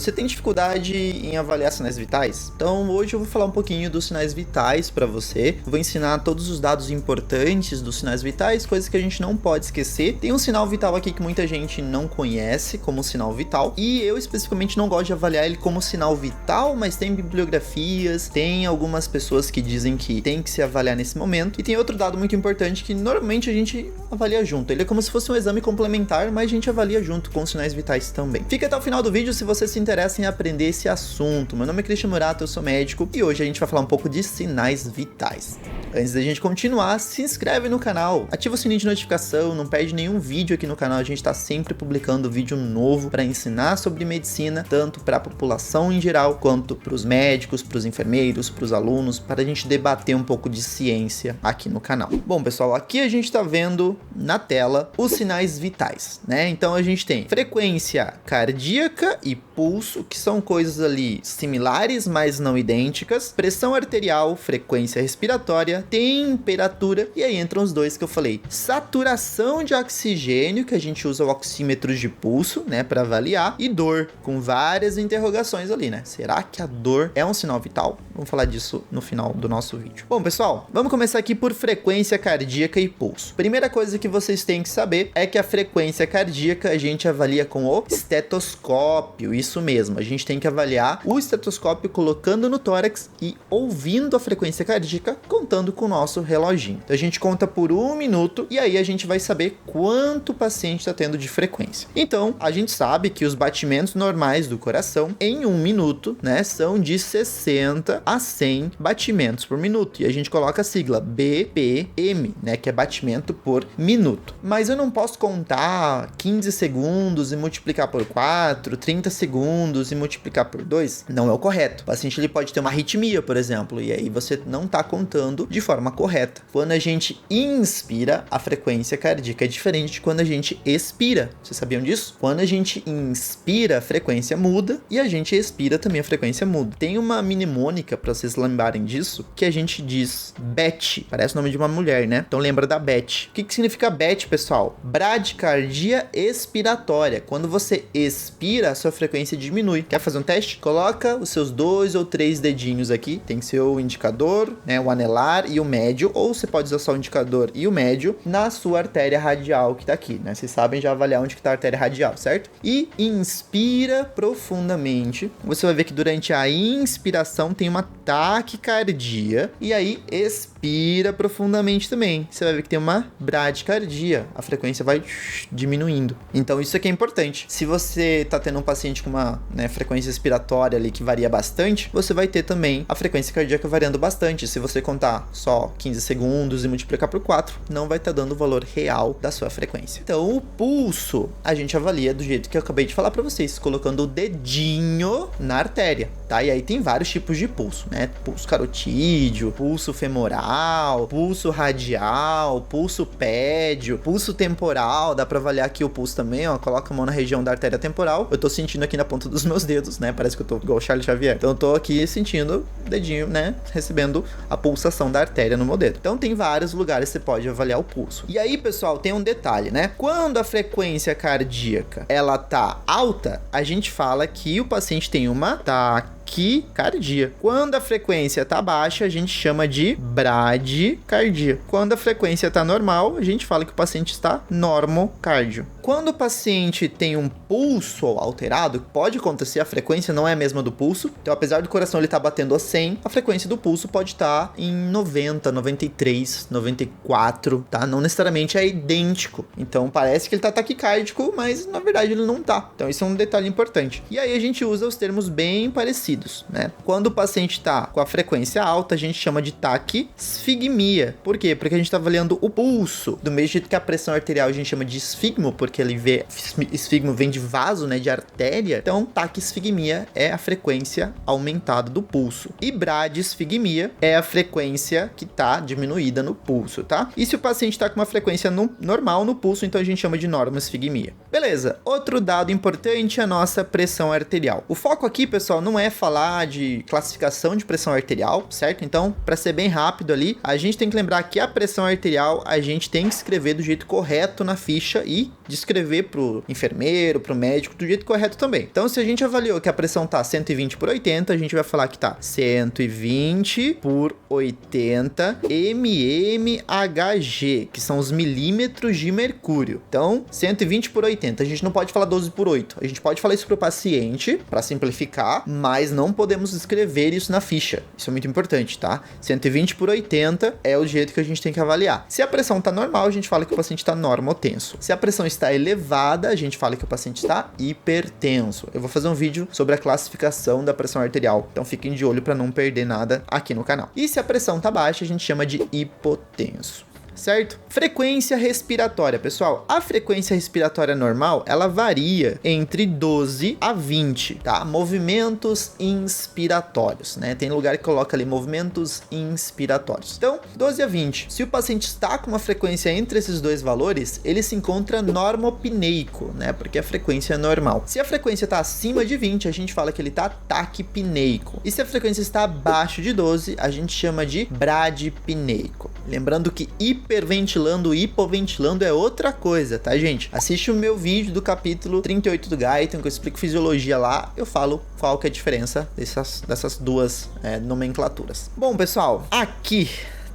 Você tem dificuldade em avaliar sinais vitais? Então hoje eu vou falar um pouquinho dos sinais vitais para você. Eu vou ensinar todos os dados importantes dos sinais vitais, coisas que a gente não pode esquecer. Tem um sinal vital aqui que muita gente não conhece como sinal vital, e eu especificamente não gosto de avaliar ele como sinal vital, mas tem bibliografias, tem algumas pessoas que dizem que tem que se avaliar nesse momento, e tem outro dado muito importante que normalmente a gente avalia junto. Ele é como se fosse um exame complementar, mas a gente avalia junto com os sinais vitais também. Fica até o final do vídeo se você se interessa em aprender esse assunto. Meu nome é Christian Murato, eu sou médico e hoje a gente vai falar um pouco de sinais vitais. Antes da gente continuar, se inscreve no canal, ativa o sininho de notificação, não perde nenhum vídeo aqui no canal, a gente tá sempre publicando vídeo novo para ensinar sobre medicina, tanto para a população em geral, quanto para os médicos, para os enfermeiros, para os alunos, para a gente debater um pouco de ciência aqui no canal. Bom, pessoal, aqui a gente tá vendo na tela os sinais vitais, né? Então a gente tem frequência cardíaca e pulso, que são coisas ali similares, mas não idênticas, pressão arterial, frequência respiratória, temperatura, e aí entram os dois que eu falei, saturação de oxigênio, que a gente usa o oxímetro de pulso, né, para avaliar, e dor, com várias interrogações ali, né? Será que a dor é um sinal vital? Vamos falar disso no final do nosso vídeo. Bom, pessoal, vamos começar aqui por frequência cardíaca e pulso. Primeira coisa que vocês têm que saber é que a frequência cardíaca a gente avalia com o estetoscópio, isso mesmo, a gente tem que avaliar o estetoscópio colocando no tórax e ouvindo a frequência cardíaca, contando com o nosso reloginho. Então a gente conta por 1 minuto e aí a gente vai saber quanto o paciente está tendo de frequência. Então a gente sabe que os batimentos normais do coração em 1 minuto, né, são de 60 a 100 batimentos por minuto, e a gente coloca a sigla BPM, né, que é batimento por minuto. Mas eu não posso contar 15 segundos e multiplicar por 4, 30 segundos e multiplicar por 2, não é o correto. O paciente ele pode ter uma arritmia, por exemplo, e aí você não está contando de forma correta. Quando a gente inspira, a frequência cardíaca é diferente de quando a gente expira. Vocês sabiam disso? Quando a gente inspira, a frequência muda, e a gente expira também, a frequência muda. Tem uma mnemônica, para vocês lembrarem disso, que a gente diz BET, parece o nome de uma mulher, né? Então lembra da BET. O que significa BET, pessoal? Bradicardia expiratória. Quando você expira, a sua frequência diminui. Quer fazer um teste? Coloca os seus 2 ou 3 dedinhos aqui, tem que ser o indicador, né, o anelar e o médio, ou você pode usar só o indicador e o médio na sua artéria radial que tá aqui, né? Vocês sabem já avaliar onde que tá a artéria radial, certo? E inspira profundamente. Você vai ver que durante a inspiração tem uma taquicardia, e aí expira profundamente também. Você vai ver que tem uma bradicardia. A frequência vai diminuindo. Então isso aqui é importante. Se você tá tendo um paciente com uma, né, frequência respiratória ali que varia bastante, você vai ter também a frequência cardíaca variando bastante. Se você contar só 15 segundos e multiplicar por 4, não vai estar dando o valor real da sua frequência. Então o pulso a gente avalia do jeito que eu acabei de falar para vocês, colocando o dedinho na artéria, tá? E aí tem vários tipos de pulso, né? Pulso carotídeo, pulso femoral, pulso radial, pulso pédio, pulso temporal. Dá para avaliar aqui o pulso também, ó. Coloca a mão na região da artéria temporal. Eu tô sentindo aqui na ponta dos meus dedos, né? Parece que eu tô igual o Charles Xavier. Então eu tô aqui sentindo o dedinho, né, recebendo a pulsação da artéria no meu dedo. Então tem vários lugares que você pode avaliar o pulso. E aí, pessoal, tem um detalhe, né? Quando a frequência cardíaca ela tá alta, a gente fala que o paciente tem uma taquicardia. Quando a frequência tá baixa, a gente chama de bradicardia. Quando a frequência tá normal, a gente fala que o paciente está normocárdio. Quando o paciente tem um pulso alterado, pode acontecer, a frequência não é a mesma do pulso. Então, apesar do coração ele estar batendo a 100, a frequência do pulso pode estar em 90, 93, 94, tá? Não necessariamente é idêntico. Então, parece que ele tá taquicárdico, mas na verdade ele não tá. Então, isso é um detalhe importante. E aí a gente usa os termos bem parecidos, né? Quando o paciente tá com a frequência alta, a gente chama de taquisfigmia. Por quê? Porque a gente tá avaliando o pulso. Do mesmo jeito que a pressão arterial a gente chama de esfigmo, porque ele vê, esfigmo vem de vaso, né, de artéria. Então, taquisfigmia é a frequência aumentada do pulso. E bradisfigmia é a frequência que tá diminuída no pulso, tá? E se o paciente tá com uma frequência normal no pulso, então a gente chama de normosfigmia. Beleza. Outro dado importante é a nossa pressão arterial. O foco aqui, pessoal, não é falar de classificação de pressão arterial, certo? Então, para ser bem rápido ali, a gente tem que lembrar que a pressão arterial a gente tem que escrever do jeito correto na ficha e descrever pro enfermeiro, pro médico, do jeito correto também. Então, se a gente avaliou que a pressão tá 120 por 80, a gente vai falar que tá 120 por 80 mmHg, que são os milímetros de mercúrio. Então, 120 por 80. A gente não pode falar 12 por 8. A gente pode falar isso pro paciente, para simplificar, mas não podemos escrever isso na ficha. Isso é muito importante, tá? 120 por 80 é o jeito que a gente tem que avaliar. Se a pressão tá normal, a gente fala que o paciente tá normotenso. Se a pressão está elevada, a gente fala que o paciente está hipertenso. Eu vou fazer um vídeo sobre a classificação da pressão arterial, então fiquem de olho para não perder nada aqui no canal. E se a pressão tá baixa, a gente chama de hipotenso. Certo? Frequência respiratória, pessoal. A frequência respiratória normal, ela varia entre 12 a 20, tá? Movimentos inspiratórios, né? Tem lugar que coloca ali movimentos inspiratórios. Então, 12 a 20. Se o paciente está com uma frequência entre esses dois valores, ele se encontra normopneico, né? Porque a frequência é normal. Se a frequência está acima de 20, a gente fala que ele está taquipneico. E se a frequência está abaixo de 12, a gente chama de bradipneico. Lembrando que hiperventilando e hipoventilando é outra coisa, tá, gente? Assiste o meu vídeo do capítulo 38 do Guyton, que eu explico fisiologia lá, eu falo qual que é a diferença dessas duas nomenclaturas. Bom, pessoal, aqui...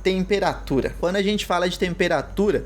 temperatura. Quando a gente fala de temperatura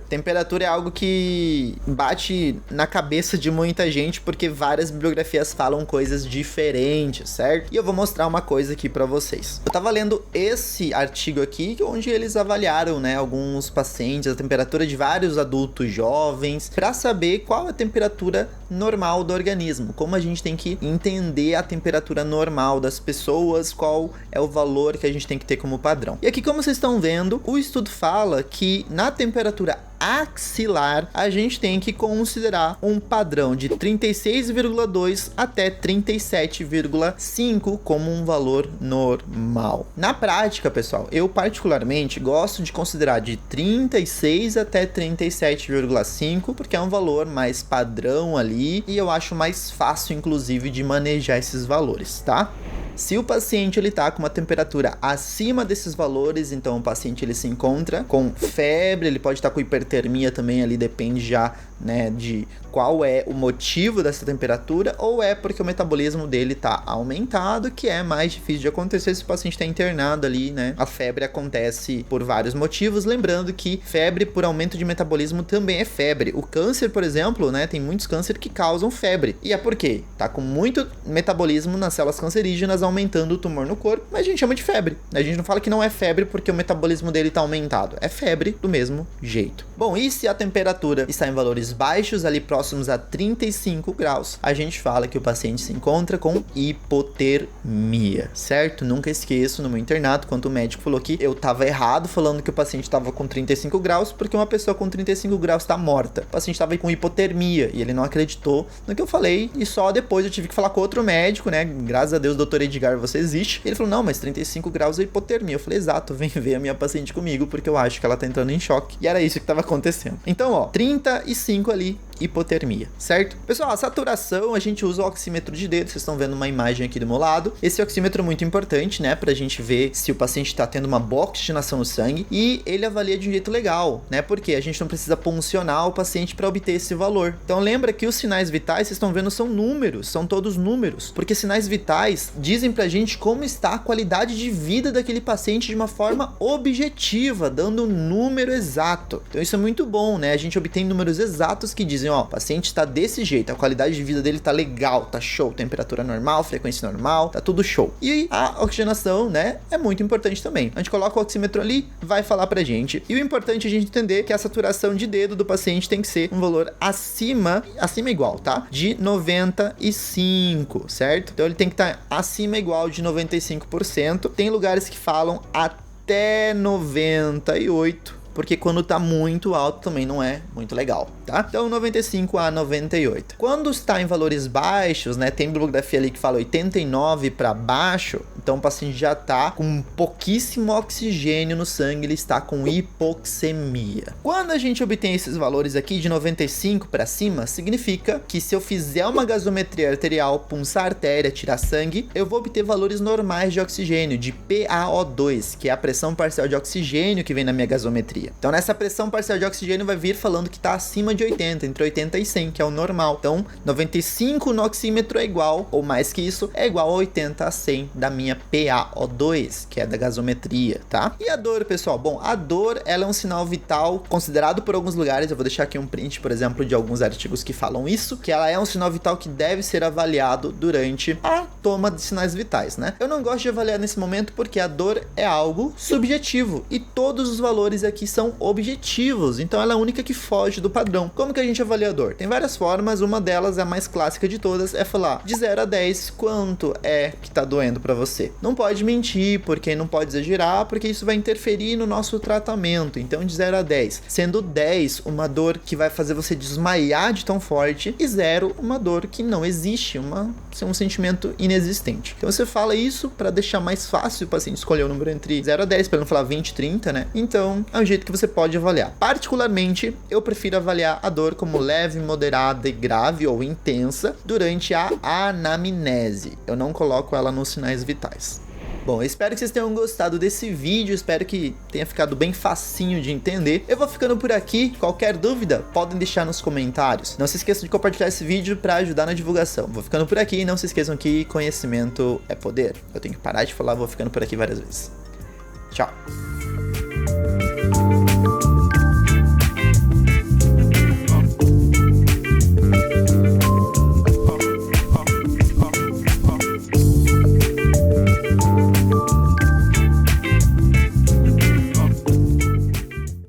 é algo que bate na cabeça de muita gente, porque várias bibliografias falam coisas diferentes, certo? E eu vou mostrar uma coisa aqui pra vocês. Eu tava lendo esse artigo aqui, onde eles avaliaram, né, alguns pacientes, a temperatura de vários adultos jovens, pra saber qual é a temperatura normal do organismo, como a gente tem que entender a temperatura normal das pessoas, qual é o valor que a gente tem que ter como padrão. E aqui, como vocês estão vendo, o estudo fala que na temperatura axilar a gente tem que considerar um padrão de 36,2 até 37,5 como um valor normal. Na prática, pessoal, eu particularmente gosto de considerar de 36 até 37,5 porque é um valor mais padrão ali e eu acho mais fácil, inclusive, de manejar esses valores, tá? Se o paciente ele tá com uma temperatura acima desses valores, então o paciente ele se encontra com febre, ele pode estar com hipertermia também, ali depende já, né, de qual é o motivo dessa temperatura, ou é porque o metabolismo dele tá aumentado, que é mais difícil de acontecer se o paciente tá internado ali, né? A febre acontece por vários motivos, lembrando que febre por aumento de metabolismo também é febre. O câncer, por exemplo, né, tem muitos cânceres que causam febre. E é porque tá com muito metabolismo nas células cancerígenas, aumentando o tumor no corpo, mas a gente chama de febre. A gente não fala que não é febre porque o metabolismo dele tá aumentado. É febre do mesmo jeito. Bom, e se a temperatura está em valores baixos, ali próximos a 35 graus, a gente fala que o paciente se encontra com hipotermia, certo? Nunca esqueço, no meu internato, quando o médico falou que eu tava errado falando que o paciente estava com 35 graus, porque uma pessoa com 35 graus está morta. O paciente estava com hipotermia e ele não acreditou no que eu falei, e só depois eu tive que falar com outro médico, né? Graças a Deus, doutor Edgar, você existe. Ele falou, não, mas 35 graus é hipotermia. Eu falei, exato, vem ver a minha paciente comigo, porque eu acho que ela tá entrando em choque. E era isso que tava acontecendo. Então, ó, 35 ali, hipotermia, certo? Pessoal, a saturação, a gente usa o oxímetro de dedo, vocês estão vendo uma imagem aqui do meu lado. Esse oxímetro é muito importante, né, pra gente ver se o paciente tá tendo uma boa oxigenação no sangue, e ele avalia de um jeito legal, né, porque a gente não precisa puncionar o paciente para obter esse valor. Então lembra que os sinais vitais, vocês estão vendo, são números, são todos números, porque sinais vitais dizem pra gente como está a qualidade de vida daquele paciente de uma forma objetiva, dando um número exato. Então isso é muito bom, né, a gente obtém números exatos que dizem, ó, o paciente tá desse jeito, a qualidade de vida dele tá legal, tá show, temperatura normal, frequência normal, tá tudo show. E a oxigenação, né, é muito importante também. A gente coloca o oxímetro ali, vai falar pra gente. E o importante é a gente entender que a saturação de dedo do paciente tem que ser um valor acima igual, tá? De 95, certo? Então ele tem que estar acima igual de 95%. Tem lugares que falam até 98%. Porque quando tá muito alto também não é muito legal, tá? Então 95 a 98. Quando está em valores baixos, né, tem bibliografia ali que fala 89 para baixo, então Então o paciente já tá com pouquíssimo oxigênio no sangue, ele está com hipoxemia. Quando a gente obtém esses valores aqui de 95 para cima, significa que se eu fizer uma gasometria arterial, punçar a artéria, tirar sangue, eu vou obter valores normais de oxigênio, de PaO2, que é a pressão parcial de oxigênio que vem na minha gasometria. Então nessa pressão parcial de oxigênio vai vir falando que está acima de 80, entre 80 e 100, que é o normal. Então 95 no oxímetro é igual, ou mais que isso, é igual a 80 a 100 da minha PaO2, que é da gasometria, tá? E a dor, pessoal? Bom, a dor, ela é um sinal vital considerado por alguns lugares, eu vou deixar aqui um print, por exemplo, de alguns artigos que falam isso, que ela é um sinal vital que deve ser avaliado durante a toma de sinais vitais, né? Eu não gosto de avaliar nesse momento porque a dor é algo subjetivo e todos os valores aqui são objetivos, então ela é a única que foge do padrão. Como que a gente avalia a dor? Tem várias formas, uma delas, a mais clássica de todas, é falar de 0 a 10 quanto é que tá doendo pra você. Não pode mentir, porque não pode exagerar, porque isso vai interferir no nosso tratamento. Então de 0 a 10, sendo 10 uma dor que vai fazer você desmaiar de tão forte e 0 uma dor que não existe, um sentimento inexistente. Então você fala isso para deixar mais fácil o paciente escolher o número entre 0 a 10, para não falar 20, 30, né? Então é um jeito que você pode avaliar. Particularmente, eu prefiro avaliar a dor como leve, moderada e grave ou intensa durante a anamnese. Eu não coloco ela nos sinais vitais. Bom, eu espero que vocês tenham gostado desse vídeo, espero que tenha ficado bem facinho de entender. Eu vou ficando por aqui, qualquer dúvida, podem deixar nos comentários. Não se esqueçam de compartilhar esse vídeo para ajudar na divulgação. Vou ficando por aqui e não se esqueçam que conhecimento é poder. Eu tenho que parar de falar, vou ficando por aqui várias vezes. Tchau!